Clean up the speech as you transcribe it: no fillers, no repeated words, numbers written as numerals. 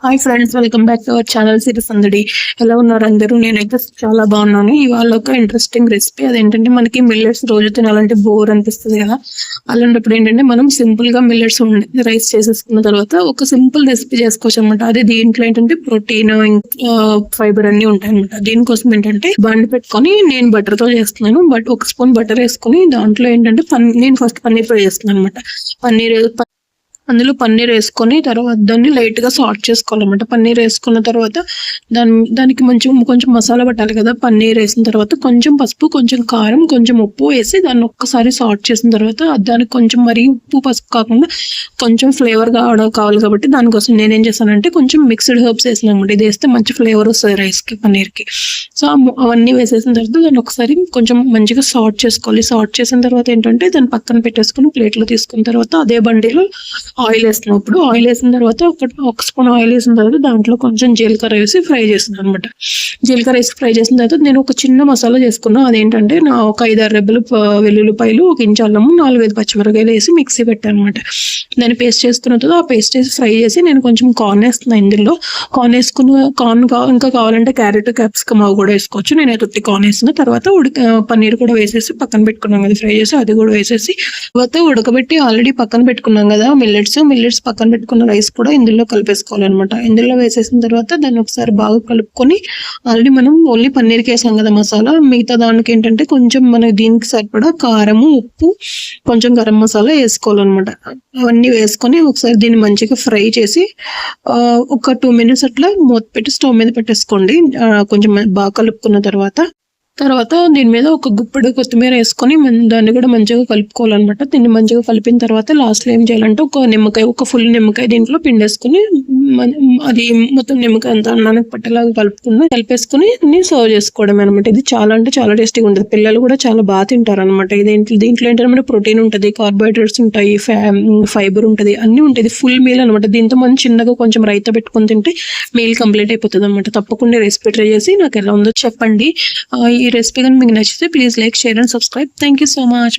Hi friends, welcome back to our channel Siri Sandadi. ఎలా ఉన్నారు అందరూ? నేనైతే చాలా బాగున్నాను. ఇవాళ ఒక ఇంట్రెస్టింగ్ రెసిపీ. అదేంటంటే, మనకి మిల్లెట్స్ రోజు తినాలంటే బోర్ అనిపిస్తుంది కదా. అలాంటప్పుడు ఏంటంటే మనం సింపుల్ గా మిల్లెట్స్ రైస్ చేసేసుకున్న తర్వాత ఒక సింపుల్ రెసిపీ చేసుకోవచ్చు అనమాట. అదే దీంట్లో ఏంటంటే ప్రోటీన్, ఫైబర్ అన్ని ఉంటాయి అనమాట. దీనికోసం ఏంటంటే బండి పెట్టుకొని నేను బటర్ తో చేస్తున్నాను. ఒక స్పూన్ బటర్ వేసుకొని దాంట్లో ఏంటంటే నేను ఫస్ట్ పన్నీర్ ఫ్రై చేస్తున్నాను అనమాట. అందులో పన్నీర్ వేసుకొని తర్వాత దాన్ని లైట్ గా సాల్ట్ చేసుకోవాలన్నమాట. పన్నీర్ వేసుకున్న తర్వాత దానికి కొంచెం మసాలా పట్టాలి కదా. పన్నీర్ వేసిన తర్వాత కొంచెం పసుపు, కొంచెం కారం, కొంచెం ఉప్పు వేసి దాన్ని ఒక్కసారి సాల్ట్ చేసిన తర్వాత దానికి కొంచెం మరీ ఉప్పు పసుపు కాకుండా కొంచెం ఫ్లేవర్ కావాలి కాబట్టి దానికోసం నేనేం చేశానంటే కొంచెం మిక్స్డ్ హెర్బ్స్ వేసాను అనమాట. ఇది వేస్తే మంచి ఫ్లేవర్ వస్తుంది రైస్ కి, పన్నీర్ కి. సో అవన్నీ వేసేసిన తర్వాత దాన్ని ఒకసారి కొంచెం మంచిగా సాల్ట్ చేసుకోవాలి. సాల్ట్ చేసిన తర్వాత ఏంటంటే దాన్ని పక్కన పెట్టేసుకుని ప్లేట్లో తీసుకున్న తర్వాత అదే బండిలో ఆయిల్ వేసినప్పుడు ఆయిల్ వేసిన తర్వాత ఒక స్పూన్ ఆయిల్ వేసిన తర్వాత దాంట్లో కొంచెం జీలకర్ర వేసి ఫ్రై చేస్తున్నాను అనమాట. జీలకర్ర వేసి ఫ్రై చేసిన తర్వాత నేను ఒక చిన్న మసాలా చేసుకున్నాను. అదేంటంటే ఒక 5-6 రెబ్బలు వెల్లుల్లిపాయలు, 1 ఇంచు అల్లము, 4-5 పచ్చిమిరకాయలు వేసి మిక్సీ పెట్టాను అనమాట. దాన్ని పేస్ట్ చేసుకున్న తర్వాత ఆ పేస్ట్ వేసి ఫ్రై చేసి నేను కొంచెం కార్న్ వేస్తున్నాను. ఇందులో కార్న్ ఇంకా కావాలంటే క్యారెట్, క్యాప్సికమ్ అవి కూడా వేసుకోవచ్చు. నేను అయితే కార్న్ వేసిన తర్వాత పన్నీర్ కూడా వేసేసి పక్కన పెట్టుకున్నాం కదా, ఫ్రై చేసి అది కూడా వేసేసి తర్వాత ఉడకబెట్టి ఆల్రెడీ పక్కన పెట్టుకున్నాం కదా మిల్లెట్స్ పక్కన పెట్టుకున్న రైస్ కూడా ఇందులో కలిపేసుకోవాలన్నమాట. ఇందులో వేసేసిన తర్వాత దాన్ని ఒకసారి బాగా కలుపుకొని ఆల్రెడీ మనం ఓన్లీ పన్నీర్కి వేసాం కదా మసాలా, మిగతా దానికి ఏంటంటే కొంచెం మనకి దీనికి సరిపడా కారము, ఉప్పు, కొంచెం గరం మసాలా వేసుకోవాలన్నమాట. అవన్నీ వేసుకొని ఒకసారి దీన్ని మంచిగా ఫ్రై చేసి ఒక 2 మినిట్స్ అట్లా మూత పెట్టి స్టవ్ మీద పెట్టేసుకోండి. కొంచెం బాగా కలుపుకున్న తర్వాత దీని మీద ఒక గుప్పెడు కొత్తిమీర వేసుకొని దాన్ని కూడా మంచిగా కలుపుకోవాలన్నమాట. దీన్ని మంచిగా కలిపిన తర్వాత లాస్ట్లో ఏం చేయాలంటే ఒక ఫుల్ నిమ్మకాయ దీంట్లో పిండేసుకుని అది మొత్తం నిమ్మకాయ అంతా అన్నానికి పట్టేలాగా కలిపేసుకుని సర్వ్ చేసుకోవడం అనమాట. ఇది చాలా అంటే చాలా టేస్టీగా ఉంటుంది. పిల్లలు కూడా చాలా బాగా తింటారు అనమాట. దీంట్లో ఏంటంటే ప్రోటీన్ ఉంటుంది, కార్బోహైడ్రేట్స్ ఉంటాయి, ఫైబర్ ఉంటుంది, అన్ని ఉంటుంది. ఫుల్ మీల్ అనమాట. దీంతో మనం చిన్నగా కొంచెం రైతా పెట్టుకొని తింటే మీల్ కంప్లీట్ అయిపోతుంది అనమాట. తప్పకుండా రెసిపీ ట్రై చేసి నాకు ఎలా ఉందో చెప్పండి. ఈ రెసిపీ కానీ మీకు నచ్చితే please like, share and subscribe. Thank you so much.